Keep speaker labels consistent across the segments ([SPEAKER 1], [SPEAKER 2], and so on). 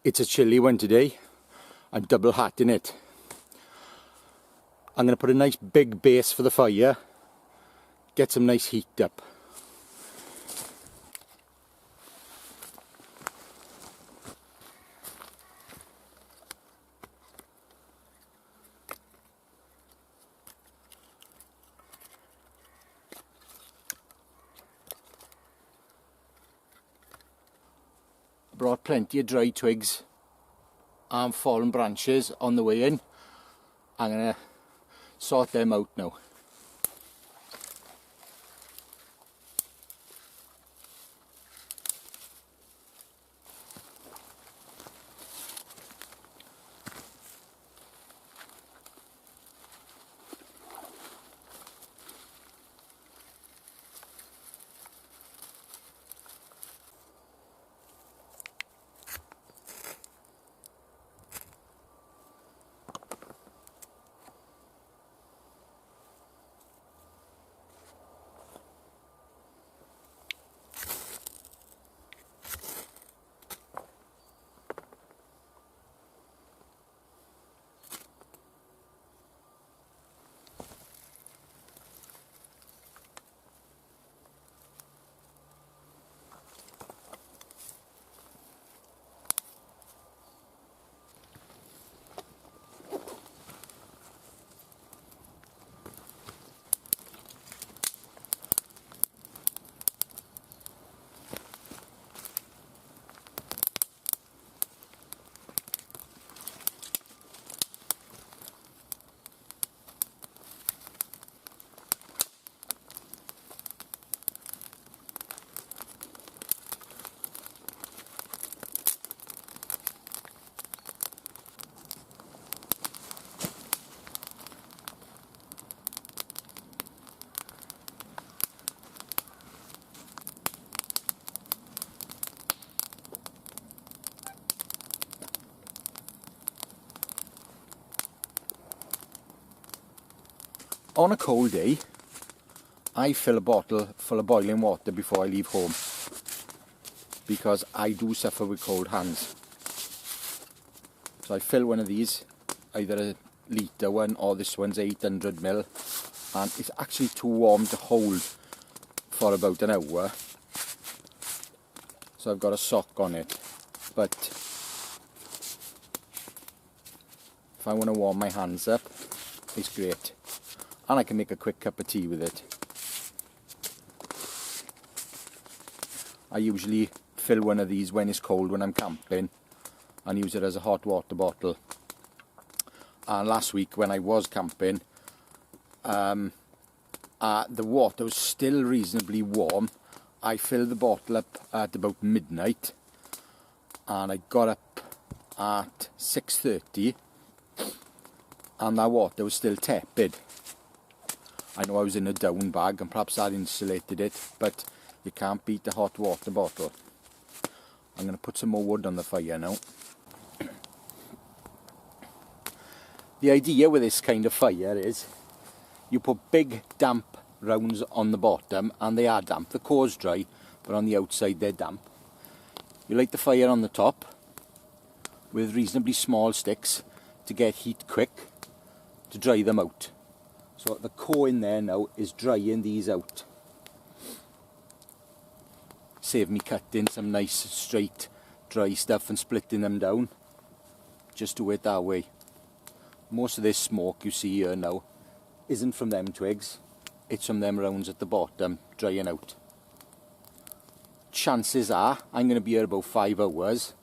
[SPEAKER 1] It's a chilly one today. I'm double hatting it. I'm going to put a nice big base for the fire, get some nice heat up. Brought plenty of dry twigs and fallen branches on the way in. I'm going to sort them out now. On a cold day, I fill a bottle full of boiling water before I leave home, because I do suffer with cold hands. So I fill one of these, either a litre one or this one's 800ml, and it's actually too warm to hold for about an hour, so I've got a sock on it. But if I want to warm my hands up, it's great. And I can make a quick cup of tea with it. I usually fill one of these when it's cold, when I'm camping, and use it as a hot water bottle. And last week when I was camping, the water was still reasonably warm. I filled the bottle up at about midnight, and I got up at 6:30, and that water was still tepid. I know I was in a down bag and perhaps that insulated it, but you can't beat a hot water bottle. I'm going to put some more wood on the fire now. The idea with this kind of fire is you put big damp rounds on the bottom, and they are damp. The core's dry, but on the outside they're damp. You light the fire on the top with reasonably small sticks to get heat quick, to dry them out. So the core in there now is drying these out. Save me cutting some nice straight dry stuff and splitting them down. Just do it that way. Most of this smoke you see here now isn't from them twigs, it's from them rounds at the bottom drying out. Chances are I'm going to be here about 5 hours,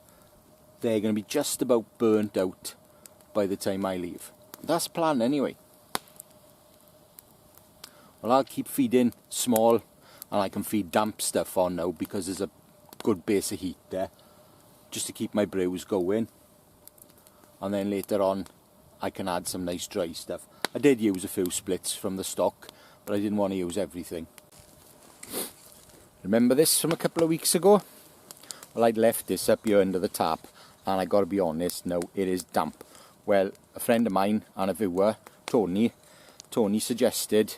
[SPEAKER 1] they're going to be just about burnt out by the time I leave. That's the plan anyway. Well, I'll keep feeding small, and I can feed damp stuff on now because there's a good base of heat there, just to keep my brews going. And then later on I can add some nice dry stuff. I did use a few splits from the stock, but I didn't want to use everything. Remember this from a couple of weeks ago? Well, I'd left this up here under the tap, and I got to be honest, now it is damp. Well, a friend of mine and a viewer, Tony suggested,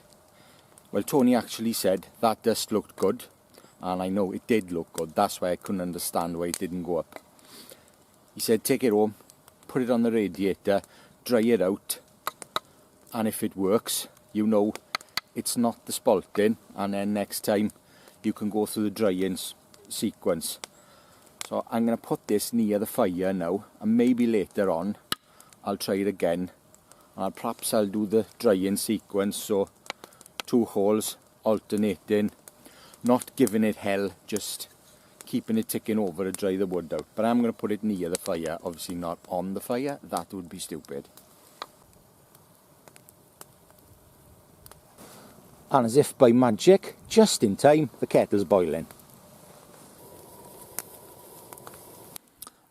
[SPEAKER 1] well, Tony actually said that dust looked good, and I know it did look good. That's why I couldn't understand why it didn't go up. He said take it home, put it on the radiator, dry it out, and if it works, you know it's not the spalting, and then next time you can go through the drying sequence. So I'm going to put this near the fire now, and maybe later on I'll try it again, and perhaps I'll do the drying sequence, so 2 holes alternating, not giving it hell, just keeping it ticking over to dry the wood out. But I'm going to put it near the fire, obviously not on the fire, that would be stupid. And as if by magic, just in time, the kettle's boiling.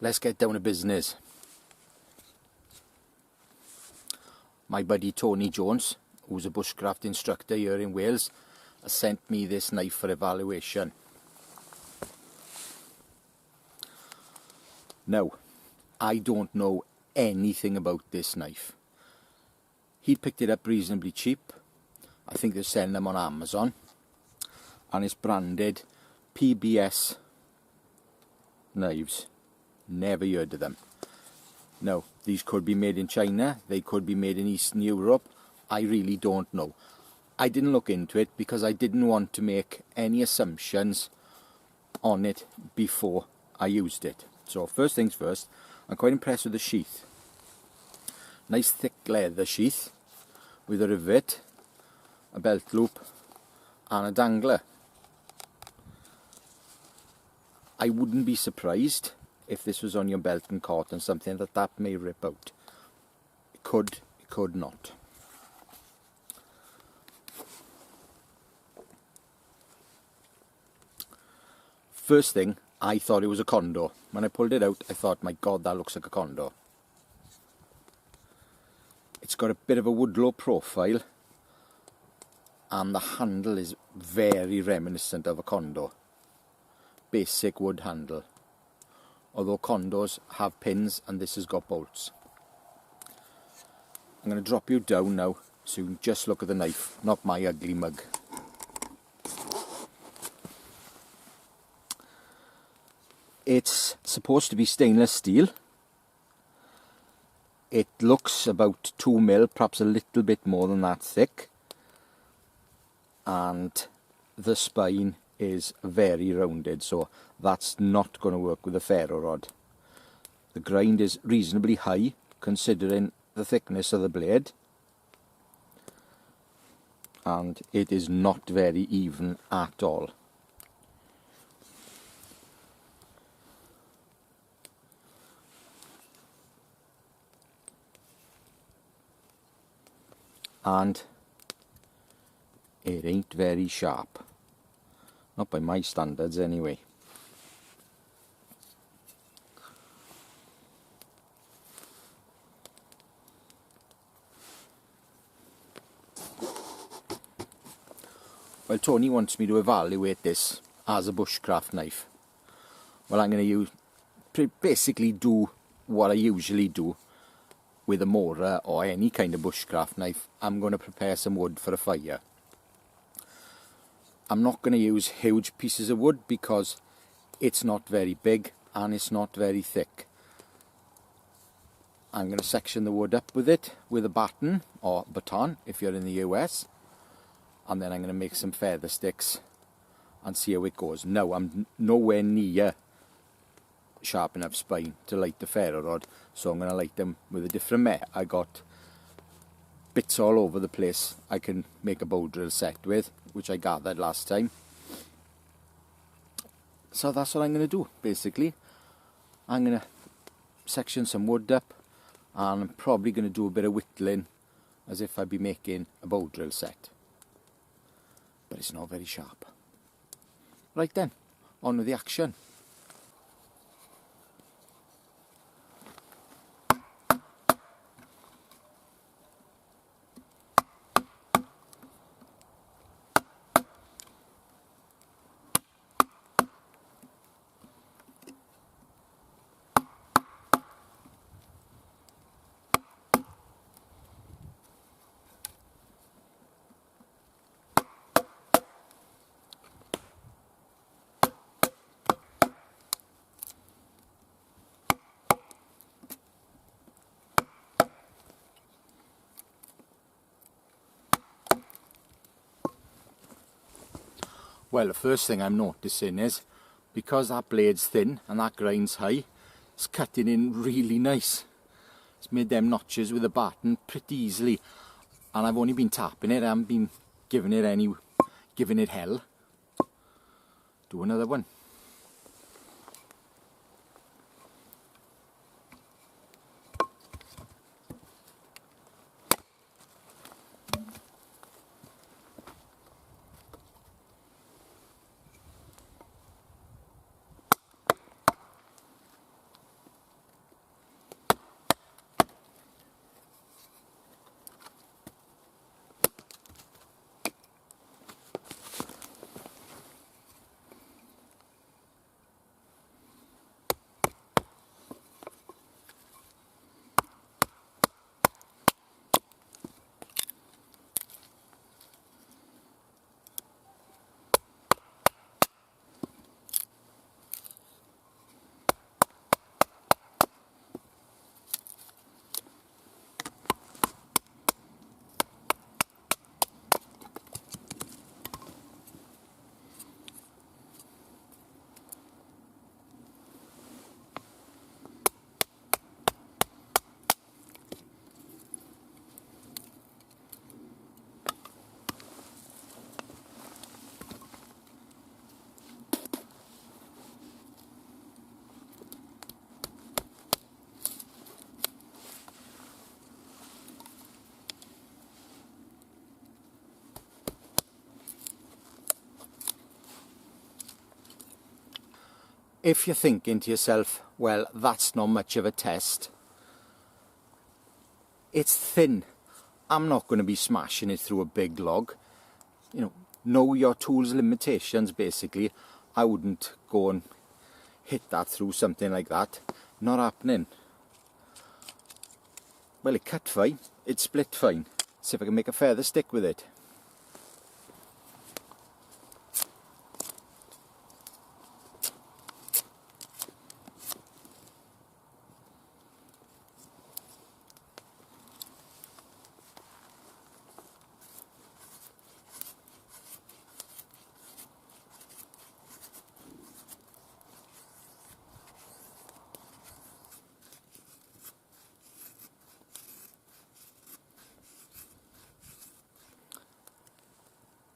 [SPEAKER 1] Let's get down to business. My buddy Tony Jones, who's a bushcraft instructor here in Wales, has sent me this knife for evaluation. Now, I don't know anything about this knife. He picked it up reasonably cheap. I think they're selling them on Amazon, and it's branded BPS knives. Never heard of them. Now, these could be made in China, they could be made in Eastern Europe. I really don't know. I didn't look into it because I didn't want to make any assumptions on it before I used it. So first things first, I'm quite impressed with the sheath. Nice thick leather sheath with a rivet, a belt loop and a dangler. I wouldn't be surprised if this was on your belt and caught and something that may rip out. It could not. First thing, I thought it was a condor. When I pulled it out, I thought, my God, that looks like a condor. It's got a bit of a woodlow profile, and the handle is very reminiscent of a condor. Basic wood handle. Although condors have pins, and this has got bolts. I'm going to drop you down now, so you can just look at the knife, not my ugly mug. It's supposed to be stainless steel. It looks about 2 mil, perhaps a little bit more than that thick. And the spine is very rounded, so that's not going to work with a ferro rod. The grind is reasonably high considering the thickness of the blade. And it is not very even at all. And it ain't very sharp. Not by my standards anyway. Well, Tony wants me to evaluate this as a bushcraft knife. Well, I'm going to basically do what I usually do with a morer or any kind of bushcraft knife. I'm going to prepare some wood for a fire. I'm not going to use huge pieces of wood because it's not very big and it's not very thick. I'm going to section the wood up with it with a baton or baton if you're in the US, and then I'm going to make some feather sticks and see how it goes. Now, I'm nowhere near sharp enough spine to light the ferro rod, so I'm going to light them with a different method. I got bits all over the place I can make a bowdrill set with, which I gathered last time. So that's what I'm going to do basically. I'm going to section some wood up, and I'm probably going to do a bit of whittling as if I'd be making a bow drill set. But it's not very sharp. Right then, on with the action. Well, the first thing I'm noticing is, because that blade's thin and that grind's high, it's cutting in really nice. It's made them notches with the batten pretty easily, and I've only been tapping it, I haven't been giving it hell. Do another one. If you're thinking to yourself, well, that's not much of a test, it's thin. I'm not going to be smashing it through a big log. You know your tool's limitations basically. I wouldn't go and hit that through something like that. Not happening. Well, it cut fine, it split fine. See if I can make a feather stick with it.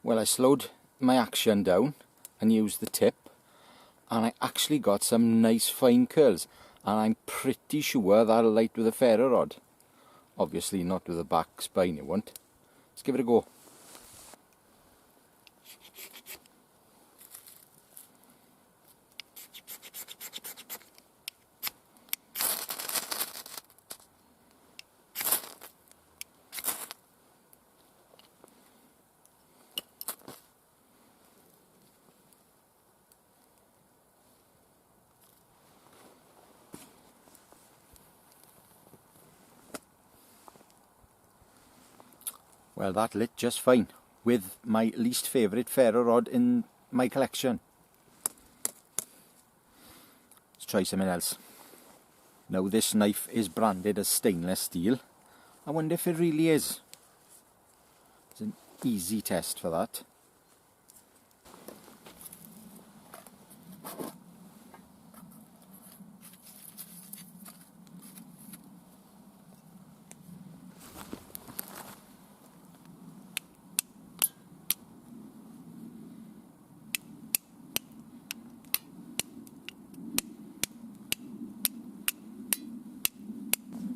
[SPEAKER 1] Well, I slowed my action down and used the tip, and I actually got some nice fine curls, and I'm pretty sure that'll light with a ferro rod. Obviously not with the back spine, it won't. Let's give it a go. Well, that lit just fine with my least favourite ferro rod in my collection. Let's try something else. Now this knife is branded as stainless steel. I wonder if it really is. It's an easy test for that.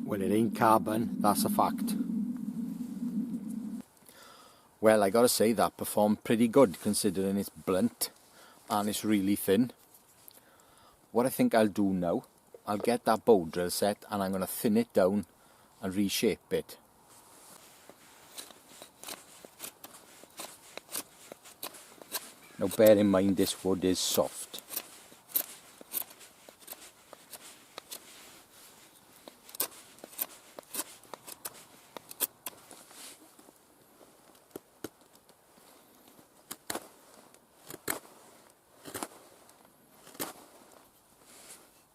[SPEAKER 1] Well, it ain't carbon, that's a fact. Well, I gotta say that performed pretty good considering it's blunt and it's really thin. What I think I'll do now, I'll get that bow drill set and I'm gonna thin it down and reshape it. Now bear in mind this wood is soft.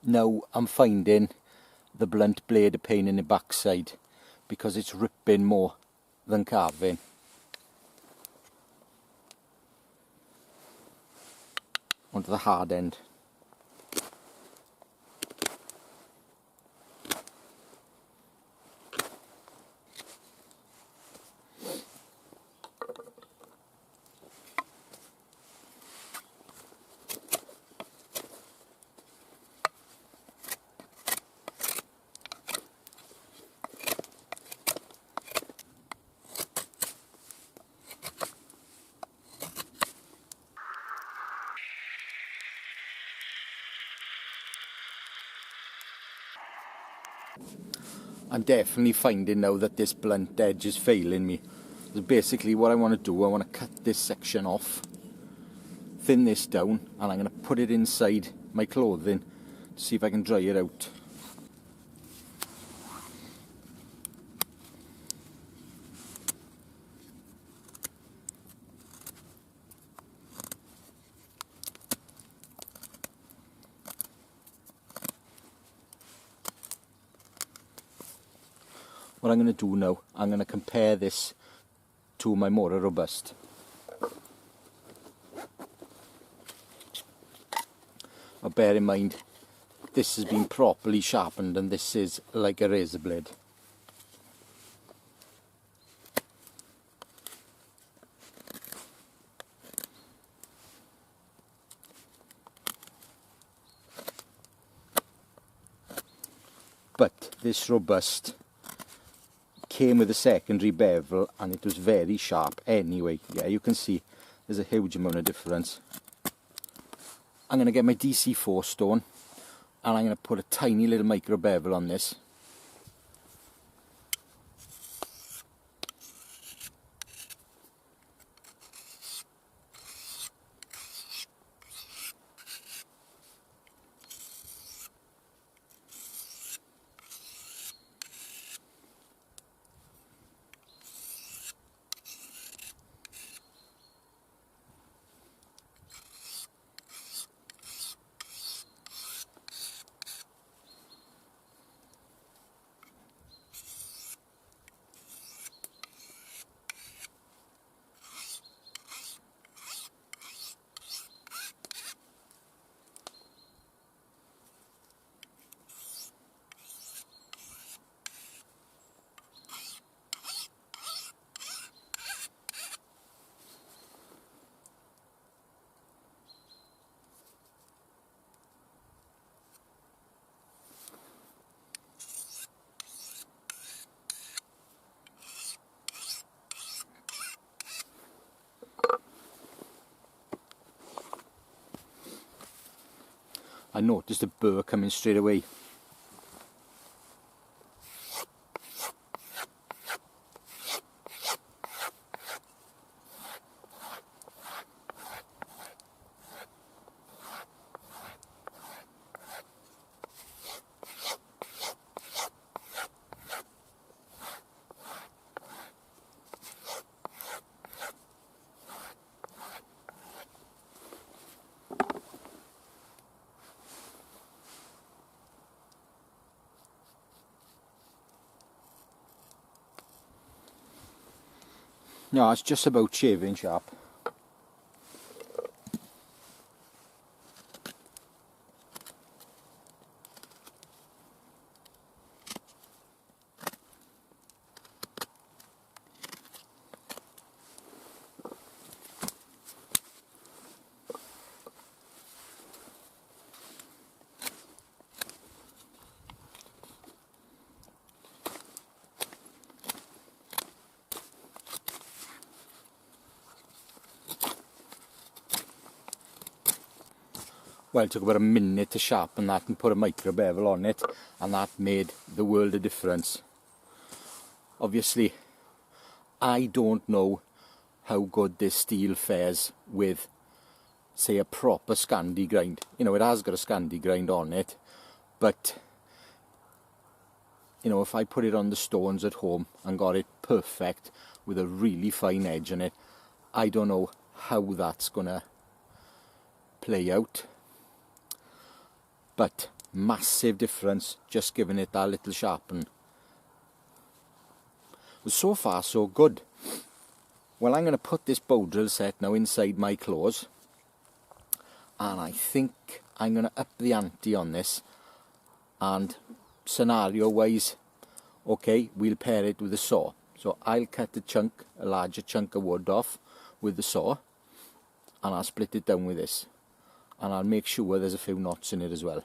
[SPEAKER 1] Now I'm finding the blunt blade a pain in the backside because it's ripping more than carving. Onto the hard end. I'm definitely finding now that this blunt edge is failing me. So basically what I want to do, I want to cut this section off, thin this down, and I'm going to put it inside my clothing to see if I can dry it out. What I'm going to do now, I'm going to compare this to my more robust. But bear in mind, this has been properly sharpened and this is like a razor blade. But this robust came with a secondary bevel and it was very sharp anyway. Yeah, you can see there's a huge amount of difference. I'm going to get my DC4 stone and I'm going to put a tiny little micro bevel on this. I noticed a burr coming straight away. No, it's just about shaving sharp. Well, it took about a minute to sharpen that and put a micro bevel on it, and that made the world of difference. Obviously, I don't know how good this steel fares with, say, a proper Scandi grind. You know, it has got a Scandi grind on it, but you know, if I put it on the stones at home and got it perfect with a really fine edge on it, I don't know how that's gonna play out. But massive difference, just giving it that little sharpen. So far so good. Well, I'm going to put this bowdrill set now inside my claws, and I think I'm going to up the ante on this, and scenario wise, okay, we'll pair it with a saw. So I'll cut a larger chunk of wood off with the saw, and I'll split it down with this, and I'll make sure there's a few knots in it as well.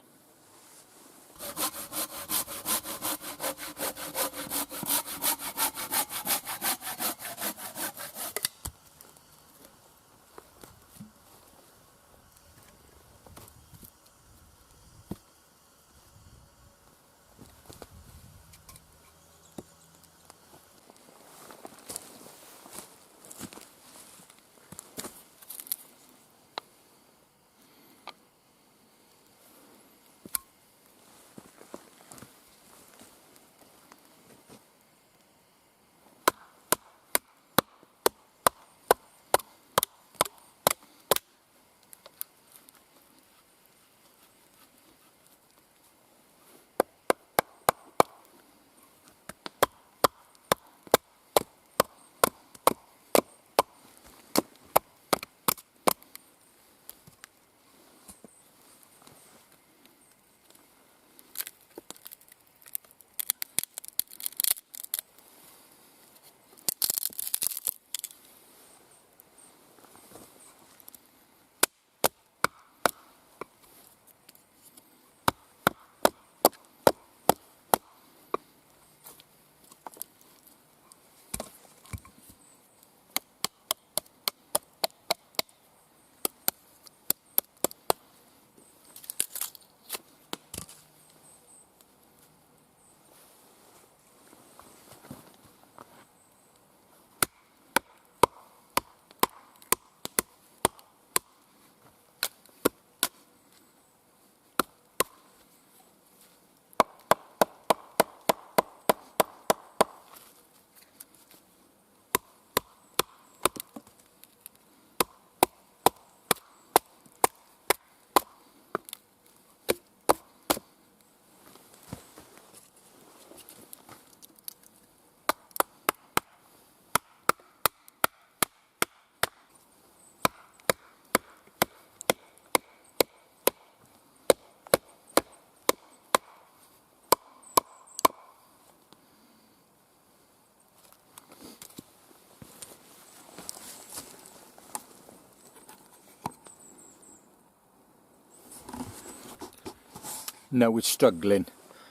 [SPEAKER 1] Now it's struggling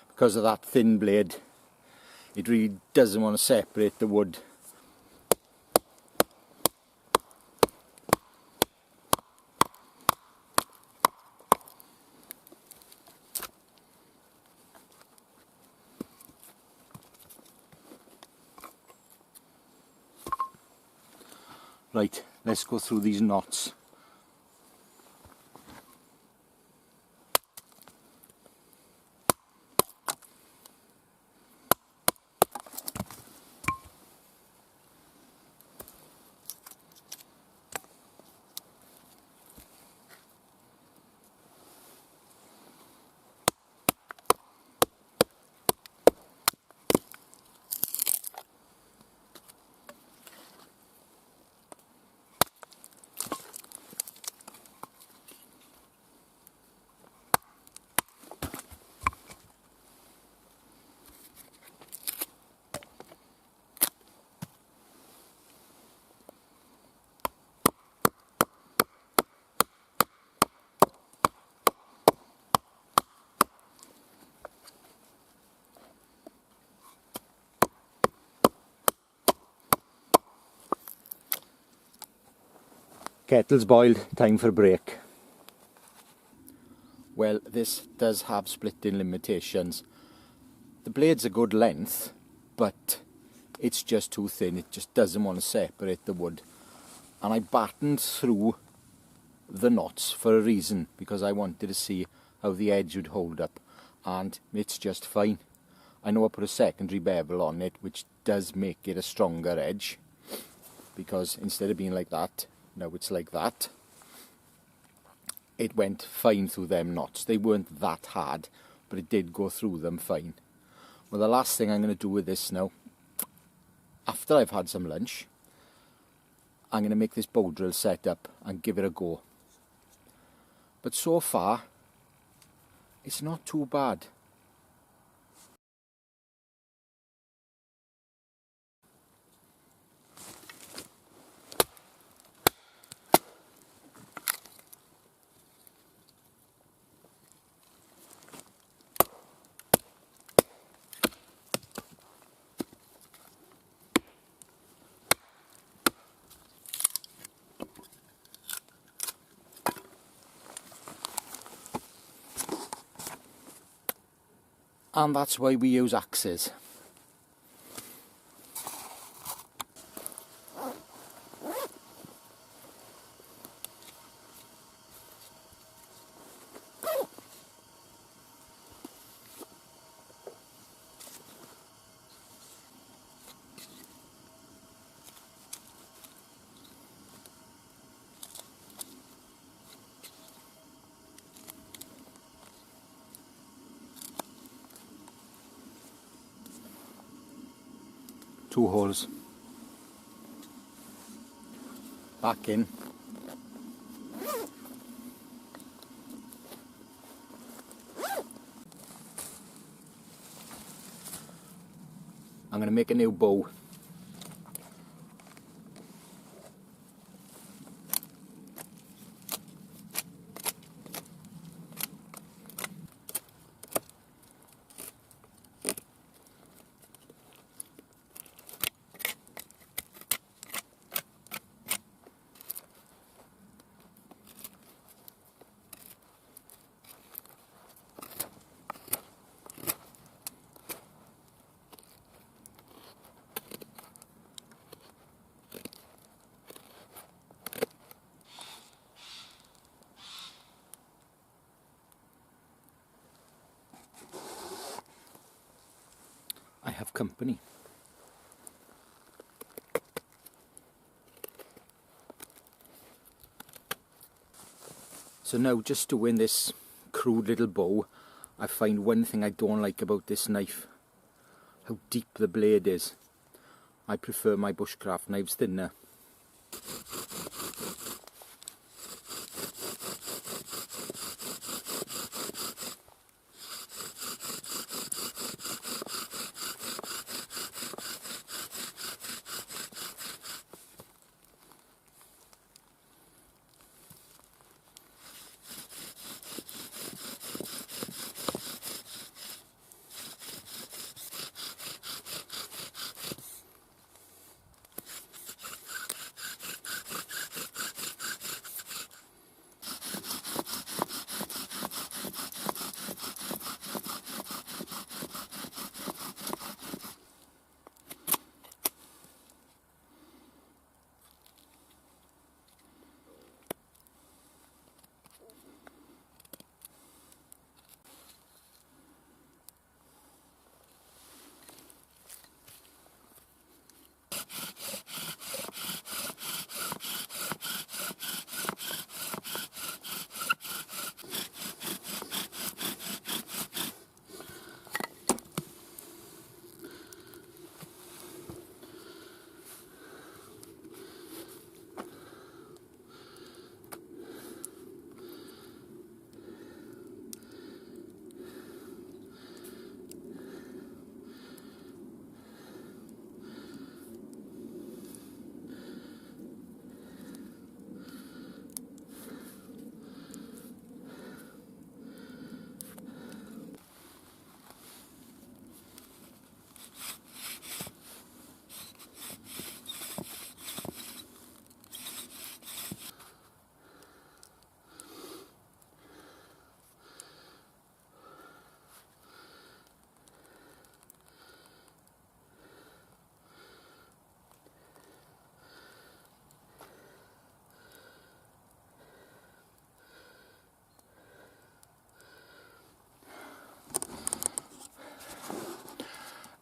[SPEAKER 1] because of that thin blade. It really doesn't want to separate the wood. Right, let's go through these knots. Kettle's boiled, time for a break. well, this does have splitting limitations. The blade's a good length, but it's just too thin. It just doesn't want to separate the wood. And I battened through the knots for a reason, because I wanted to see how the edge would hold up, and it's just fine. I know I put a secondary bevel on it, which does make it a stronger edge, because instead of being like that, now it's like that. It went fine through them knots. They weren't that hard, but it did go through them fine. Well, the last thing I'm going to do with this now, after I've had some lunch, I'm going to make this bow drill set up and give it a go. But so far, it's not too bad. And that's why we use axes. Two holes. Back in. I'm going to make a new bow. I have company. So now, just doing this crude little bow, I find one thing I don't like about this knife: how deep the blade is. I prefer my bushcraft knives thinner.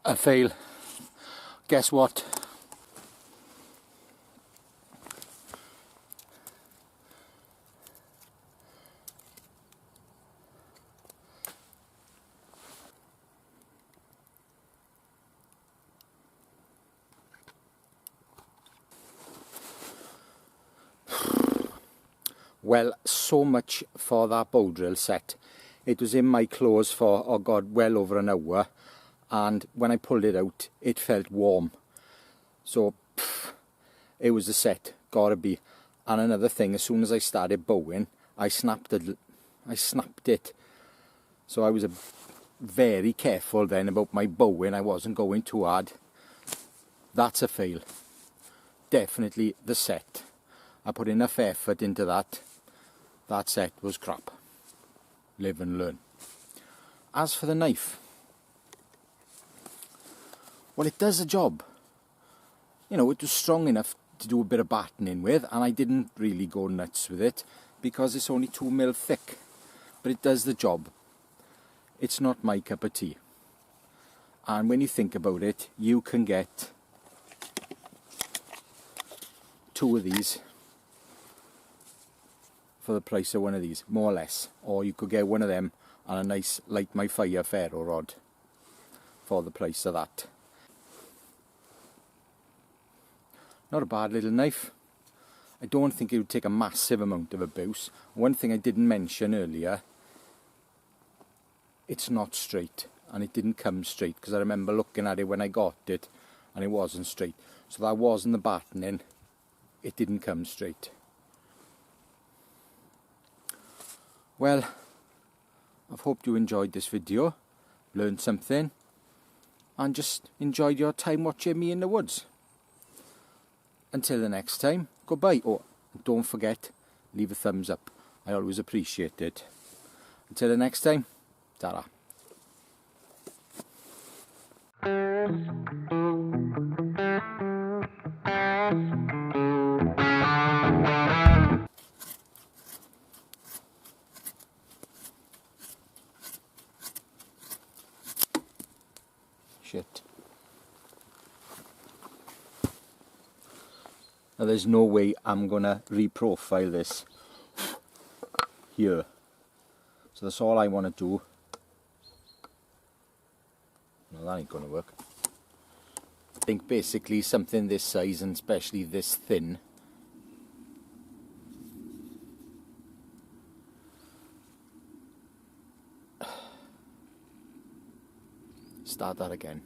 [SPEAKER 1] A fail. Guess what? Well, so much for that bowdrill set. It was in my clothes for, oh God, well over an hour, and when I pulled it out, it felt warm. So, it was the set, gotta be. And another thing, as soon as I started bowing, I snapped it. So I was very careful then about my bowing. I wasn't going too hard. That's a fail. Definitely the set. I put enough effort into that. That set was crap. Live and learn. As for the knife, well, it does the job. You know, it was strong enough to do a bit of battening with, and I didn't really go nuts with it because it's only 2mm thick. But it does the job. It's not my cup of tea. And when you think about it, you can get 2 of these for the price of one of these, more or less. Or you could get one of them and a nice Light My Fire ferro rod for the price of that. Not a bad little knife. I don't think it would take a massive amount of abuse. One thing I didn't mention earlier, it's not straight, and it didn't come straight, because I remember looking at it when I got it and it wasn't straight. So that wasn't the battening, it didn't come straight. Well, I've hoped you enjoyed this video, learned something, and just enjoyed your time watching me in the woods. Until the next time, goodbye. Oh, don't forget, leave a thumbs up. I always appreciate it. Until the next time, ta-ra. Shit. Now there's no way I'm gonna reprofile this here. So that's all I want to do. No, that ain't gonna work. I think basically something this size, and especially this thin, start that again.